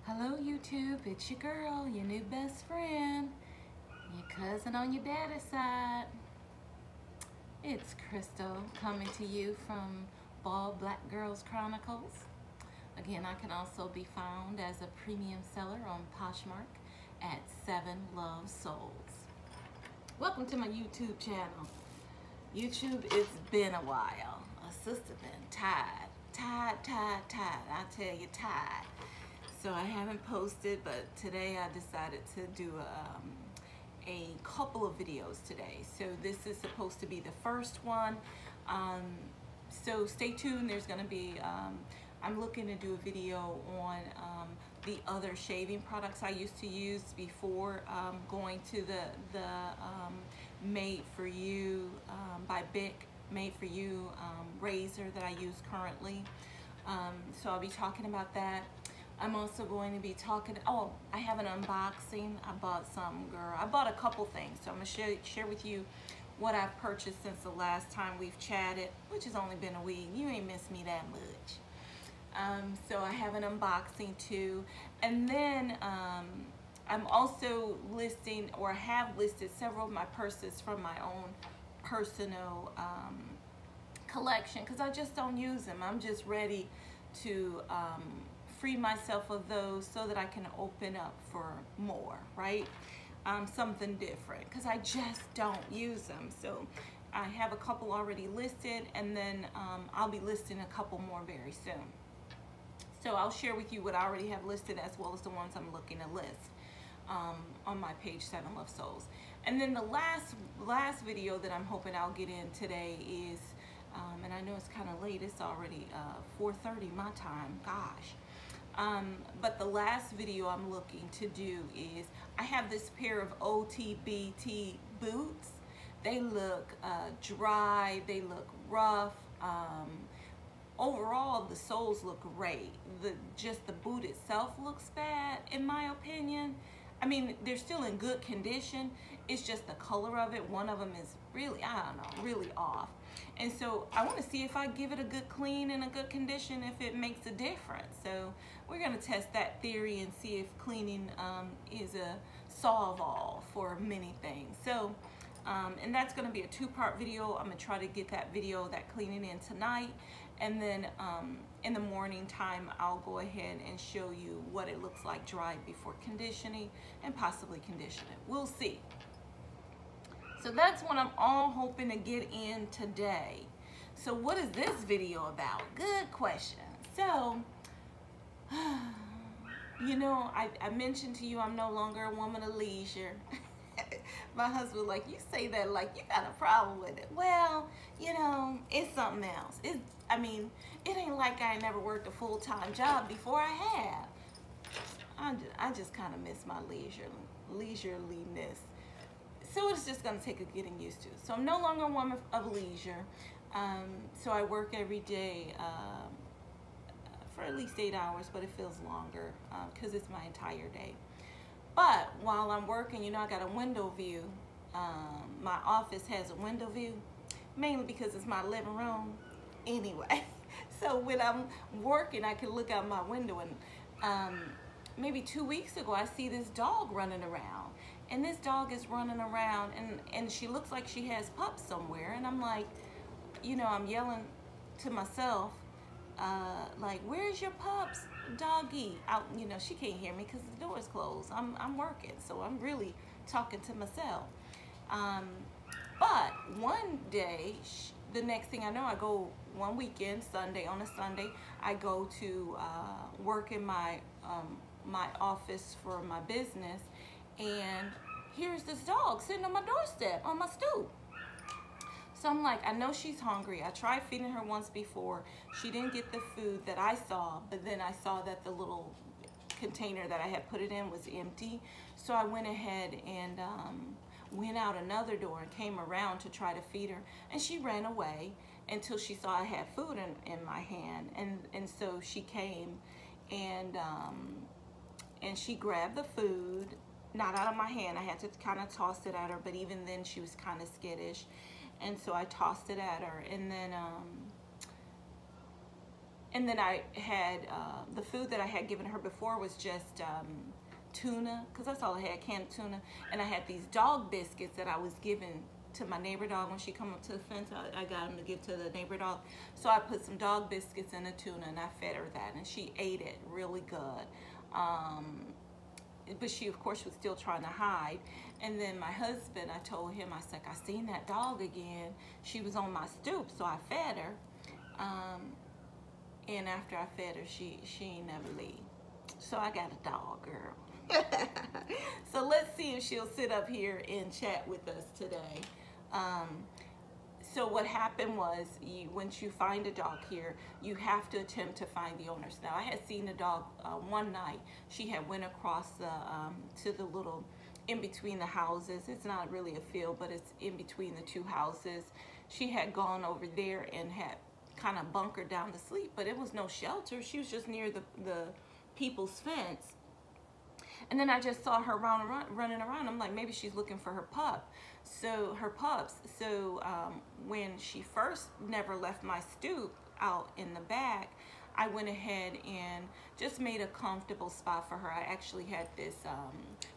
Hello YouTube, it's your girl, your new best friend, your cousin on your daddy's side. It's Crystal coming to you from Bald Black Girls Chronicles. Again, I can also be found as a premium seller on Poshmark at 7 Love Souls. Welcome to my YouTube channel. YouTube, it's been a while. A sister been tired. I tell you, tired. So I haven't posted, but today I decided to do a couple of videos today. So this is supposed to be the first one. So stay tuned. There's going to be, I'm looking to do a video on the other shaving products I used to use before going to the Made For You by Bic Made For You razor that I use currently. So I'll be talking about that. I'm also going to be talking, I have an unboxing. I bought some, girl. I bought a couple things. So I'm going to share with you what I've purchased since the last time we've chatted, which has only been a week. You ain't missed me that much. So I have an unboxing too. And then I'm also listing, or have listed, several of my purses from my own personal collection, because I just don't use them. I'm just ready to free myself of those so that I can open up for more, right? Something different, because I just don't use them. So I have a couple already listed, and then I'll be listing a couple more very soon. So I'll share with you what I already have listed, as well as the ones I'm looking to list on my page 7 Love Souls. And then the last video that I'm hoping I'll get in today is, and I know it's kind of late, it's already 4:30 my time, gosh. But the last video I'm looking to do is, I have this pair of OTBT boots. They look dry, they look rough. Overall, the soles look great. Just the boot itself looks bad, in my opinion. I mean, they're still in good condition. It's just the color of it. One of them is really, I don't know, really off. And so I want to see if I give it a good clean and a good condition, if it makes a difference. So we're going to test that theory and see if cleaning is a solve-all for many things. So, and that's going to be a 2-part video. I'm going to try to get that video, that cleaning, in tonight. And then in the morning time, I'll go ahead and show you what it looks like dried before conditioning, and possibly condition it. We'll see. So that's what I'm all hoping to get in today. So what is this video about? Good question. So, you know, I mentioned to you I'm no longer a woman of leisure. My husband was like, you say that like you got a problem with it. Well, you know, it's something else. I mean, it ain't like I never worked a full-time job before. I have. I just kind of miss my leisureliness. So it's just going to take a getting used to. So I'm no longer a woman of leisure. So I work every day for at least 8 hours, but it feels longer because it's my entire day. But while I'm working, you know, I got a window view. My office has a window view, mainly because it's my living room anyway. So when I'm working, I can look out my window, and maybe 2 weeks ago, I see this dog running around. And this dog is running around, and she looks like she has pups somewhere. And I'm like, you know, I'm yelling to myself, like, where's your pups, doggy? Out, you know, she can't hear me because the door is closed. I'm working, so I'm really talking to myself. But one day, the next thing I know, I go one weekend, on a Sunday, I go to work in my my office for my business, and here's this dog sitting on my doorstep, on my stoop. So I'm like, I know she's hungry. I tried feeding her once before. She didn't get the food that I saw, but then I saw that the little container that I had put it in was empty. So I went ahead and went out another door and came around to try to feed her. And she ran away until she saw I had food in my hand. And so she came and she grabbed the food, not out of my hand. I had to kind of toss it at her, but even then she was kind of skittish. And so I tossed it at her, and then And then I had, the food that I had given her before was just tuna, because that's all I had, canned tuna. And I had these dog biscuits that I was giving to my neighbor dog when she come up to the fence. I got them to give to the neighbor dog. So I put some dog biscuits in the tuna and I fed her that, and she ate it really good. But she, of course, was still trying to hide. And then my husband, I told him, I said, I seen that dog again. She was on my stoop, so I fed her. And after I fed her, she ain't never leave. So I got a dog, girl. So let's see if she'll sit up here and chat with us today. So what happened was, once you find a dog here, you have to attempt to find the owners. Now, I had seen a dog one night. She had went across the to the little, in between the houses. It's not really a field, but it's in between the two houses. She had gone over there and had kind of bunkered down to sleep, but it was no shelter. She was just near the people's fence. And then I just saw her running around. I'm like, maybe she's looking for her pup. So her pups. So when she first never left my stoop out in the back, I went ahead and just made a comfortable spot for her. I actually had this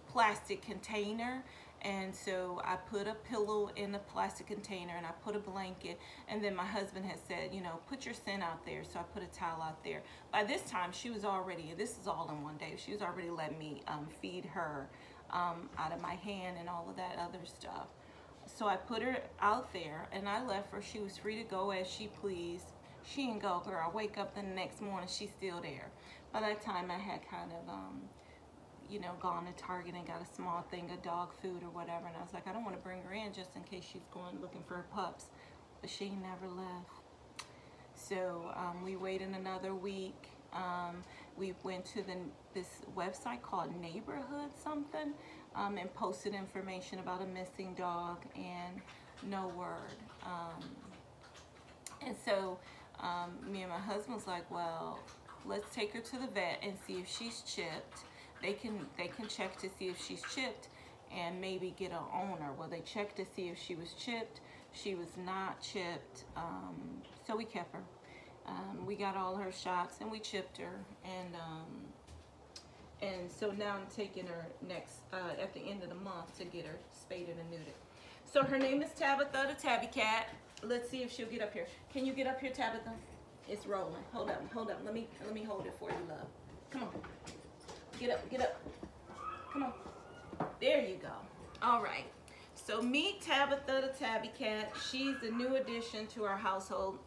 plastic container, and so I put a pillow in the plastic container and I put a blanket, and then my husband had said, you know, put your scent out there, so I put a towel out there. By this time she was already, this is all in one day, she was already letting me feed her out of my hand and all of that other stuff. So I put her out there and I left her. She was free to go as she pleased. She didn't go, girl. I wake up the next morning, she's still there. By that time I had kind of you know, gone to Target and got a small thing of dog food or whatever, and I was like, I don't want to bring her in just in case she's going looking for her pups. But she never left. So we waited another week. We went to this website called Neighborhood something, and posted information about a missing dog, and no word. And so me and my husband was like, well, let's take her to the vet and see if she's chipped. They can check to see if she's chipped and maybe get an owner. Well, they checked to see if she was chipped. She was not chipped, so we kept her. We got all her shots and we chipped her, and so now I'm taking her next at the end of the month to get her spaded and neutered. So her name is Tabitha, the tabby cat. Let's see if she'll get up here. Can you get up here, Tabitha? It's rolling. Hold up. Let me hold it for you, love. Come on. Get up. Come on. There you go. All right. So meet Tabitha, the tabby cat. She's the new addition to our household.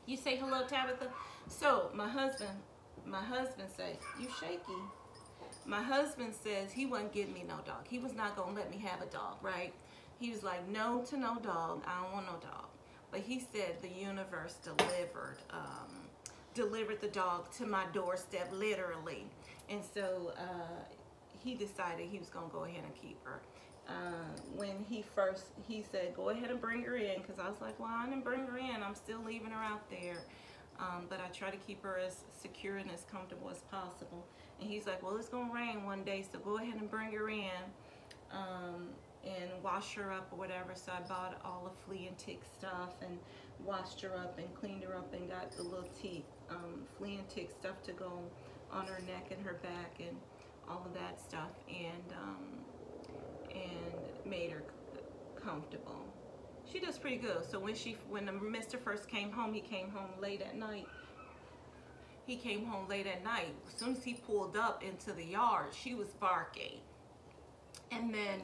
You say hello, Tabitha. So my husband said, you shaky. My husband says he wasn't getting me no dog. He was not gonna let me have a dog, right? He was like, no to no dog. I don't want no dog. But he said the universe delivered the dog to my doorstep, literally. And so he decided he was gonna go ahead and keep her. When he said, go ahead and bring her in, because I was like, well, I didn't bring her in. I'm still leaving her out there. But I try to keep her as secure and as comfortable as possible. And he's like, well, it's gonna rain one day, so go ahead and bring her in and wash her up or whatever. So I bought all the flea and tick stuff and washed her up and cleaned her up and got the little flea and tick stuff to go on her neck and her back and all of that stuff, and made her comfortable. She does pretty good. So when the Mr. first came home, he came home late at night. As soon as he pulled up into the yard, she was barking. And then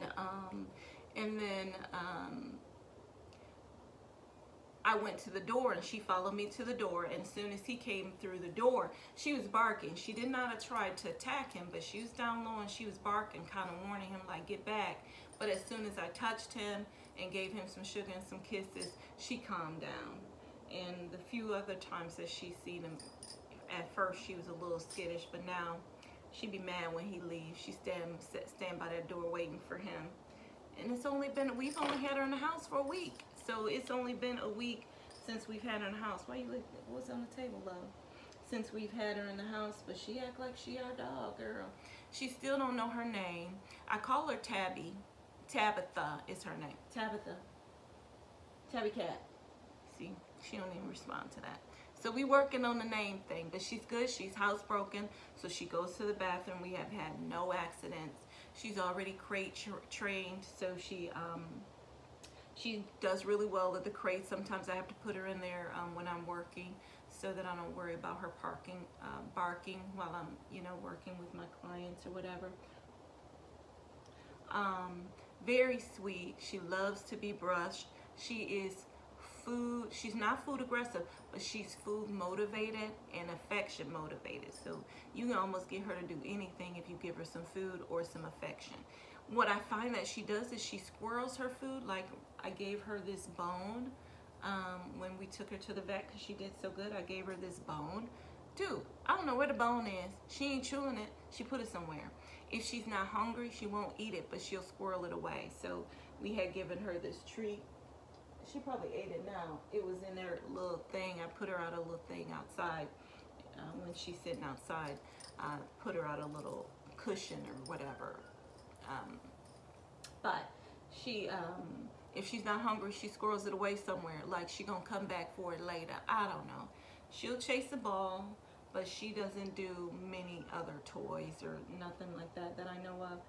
I went to the door and she followed me to the door, and as soon as he came through the door, she was barking. She did not try to attack him, but she was down low and she was barking, kind of warning him like, get back. But as soon as I touched him and gave him some sugar and some kisses, she calmed down. And the few other times that she's seen him, at first she was a little skittish, but now she'd be mad when he leaves. She stand by that door waiting for him. And we've only had her in the house for a week. So it's only been a week since we've had her in the house. Why you look, what's on the table, love? Since we've had her in the house, but she act like she our dog, girl. She still don't know her name. I call her Tabby. Tabitha is her name. Tabitha. Tabby cat. See, she don't even respond to that. So we working on the name thing, but she's good. She's housebroken, so she goes to the bathroom. We have had no accidents. She's already crate trained, so she does really well at the crate. Sometimes I have to put her in there when I'm working, so that I don't worry about her barking while I'm, you know, working with my clients or whatever. Very sweet. She loves to be brushed. She's not food aggressive, but she's food motivated and affection motivated. So you can almost get her to do anything if you give her some food or some affection. What I find that she does is she squirrels her food. Like I gave her this bone when we took her to the vet because she did so good. I gave her this bone. Dude, I don't know where the bone is. She ain't chewing it. She put it somewhere. If she's not hungry, she won't eat it, but she'll squirrel it away. So we had given her this treat. She probably ate it now. It was in their little thing. I put her out a little thing outside. When she's sitting outside, I put her out a little cushion or whatever. But she, if she's not hungry, she squirrels it away somewhere. Like she gonna come back for it later. I don't know. She'll chase the ball, but she doesn't do many other toys or nothing like that that I know of.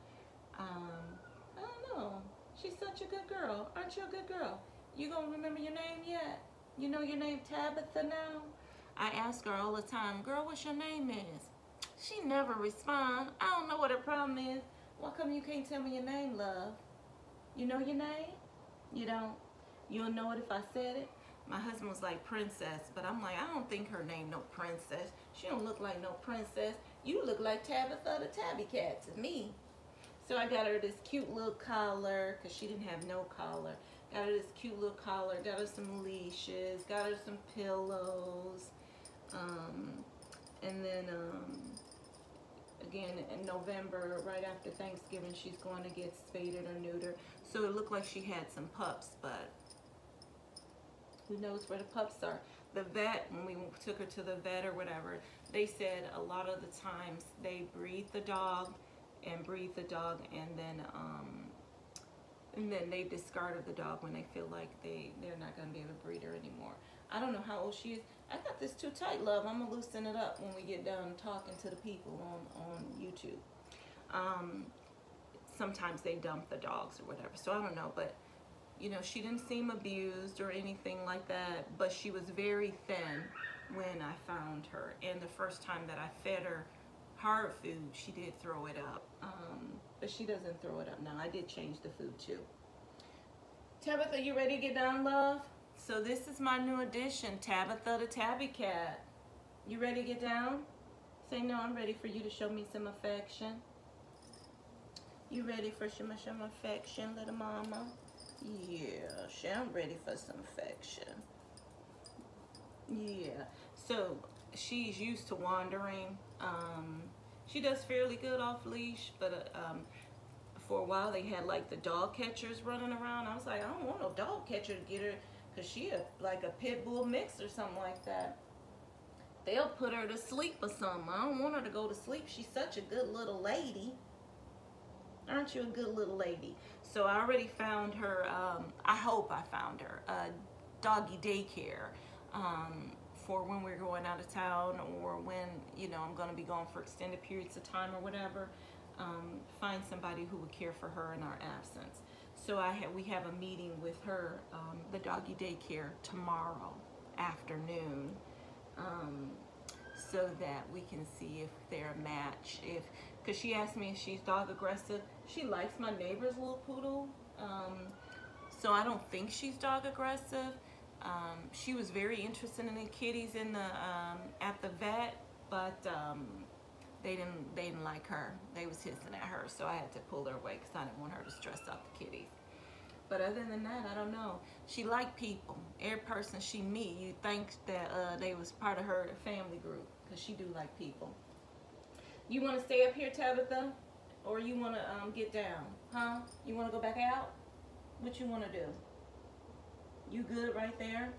I don't know. She's such a good girl. Aren't you a good girl? You gonna remember your name yet? You know your name Tabitha now? I ask her all the time, girl, what's your name is? She never responds. I don't know what her problem is. Why come you can't tell me your name, love? You know your name? You don't? You'll know it if I said it? My husband was like Princess, but I'm like, I don't think her name no Princess. She don't look like no princess. You look like Tabitha the Tabby cat to me. So I got her this cute little collar because she didn't have no collar. Got her this cute little collar. Got her some leashes. Got her some pillows. And then again in November, right after Thanksgiving, she's going to get spaded or neutered. So it looked like she had some pups, but who knows where the pups are. The vet, when we took her to the vet or whatever, they said a lot of the times they breed the dog and then they discarded the dog when they feel like they're not going to be able to breed her anymore. I don't know how old she is. I got this too tight, love. I'm going to loosen it up when we get done talking to the people on YouTube. Sometimes they dump the dogs or whatever, so I don't know, but you know, she didn't seem abused or anything like that, but she was very thin when I found her. And the first time that I fed her hard food, she did throw it up. But she doesn't throw it up now. I did change the food too. Tabitha, you ready to get down, love? So this is my new addition, Tabitha the Tabby cat. You ready to get down? Say no, I'm ready for you to show me some affection. You ready for some affection, little mama? Yeah, I'm ready for some affection. Yeah, so she's used to wandering. She does fairly good off leash, but for a while they had like the dog catchers running around. I was like, I don't want no dog catcher to get her because she like a pit bull mix or something like that. They'll put her to sleep or something. I don't want her to go to sleep. She's such a good little lady. Aren't you a good little lady? So I already found her, I hope I found her, a doggy daycare for when we're going out of town or when, you know, I'm going to be gone for extended periods of time or whatever. Find somebody who would care for her in our absence. So we have a meeting with her, the doggy daycare, tomorrow afternoon, so that we can see if they're a match. Because she asked me if she's dog aggressive. She likes my neighbor's little poodle, so I don't think she's dog aggressive. She was very interested in the kitties at the vet, but they didn't like her. They was hissing at her, so I had to pull her away because I didn't want her to stress out the kitties. But other than that, I don't know. She liked people. Every person she meet, you think that they was part of her family group, because she do like people. You want to stay up here, Tabitha? Or you want to get down? Huh? You want to go back out? What you want to do? You good right there?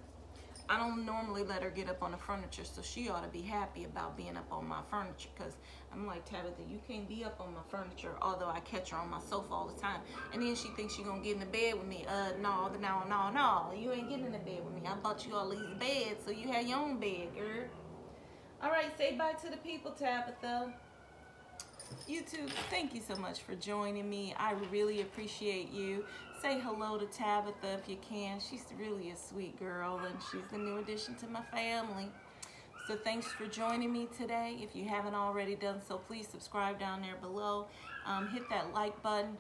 I don't normally let her get up on the furniture, so she ought to be happy about being up on my furniture, because I'm like, Tabitha, you can't be up on my furniture, although I catch her on my sofa all the time. And then she thinks she's going to get in the bed with me. No, you ain't getting in the bed with me. I bought you all these beds, so you have your own bed, girl. All right, say bye to the people, Tabitha. YouTube, thank you so much for joining me. I really appreciate you. Say hello to Tabitha if you can. She's really a sweet girl, and she's the new addition to my family. So thanks for joining me today. If you haven't already done so, please subscribe down there below. Hit that like button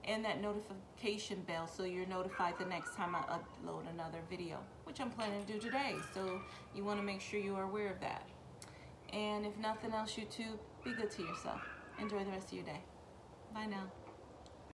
and that notification bell so you're notified the next time I upload another video, which I'm planning to do today. So you want to make sure you are aware of that. And if nothing else, YouTube, be good to yourself. Enjoy the rest of your day. Bye now.